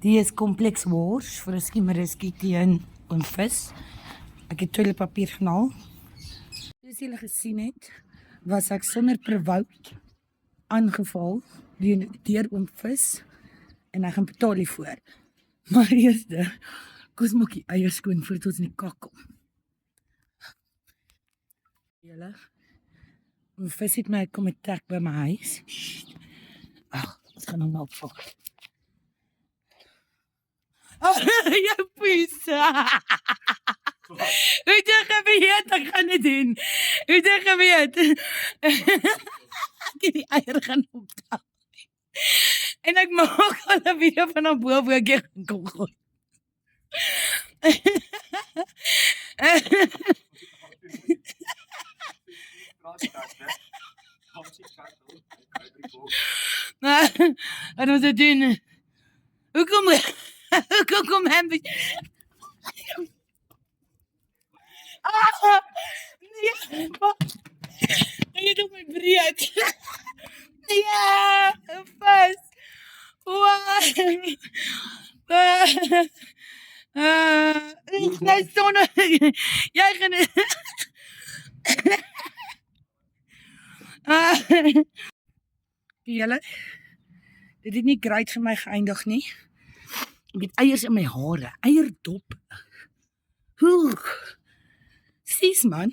Die is kompleks wors vir 'n skiemeriskie teen oomvis. Ek het toiletpapier genaal. Soos julle gesien het, was ek sonder provout aangeval deur oomvis en ek gaan betaal hiervoor. Maar eerste, kos maak die eiers skoon voordat ons in die kak kom. Julle, oomvis het my kom attack by my huis. Ag, ons gaan hom opvang. Jou poes. Hoe het jy geweet ek gaan dit doen? Hoe het jy geweet? Ek het die eier gaan optel. En ek maak al 'n video van op bo waar ek kom gooi. Wat was dit doen? Hoekom hem? Nee, jy doet my breek. Ja, vis. Wow. Ek staan. Jy gaan. Julle, dit het nie great vir my geëindig nie. Ek het eiers in my hare, eierdop. Sies man.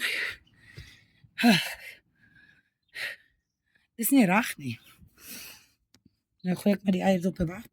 Dis nie reg nie. Nou gooi ek met die eierdop weg.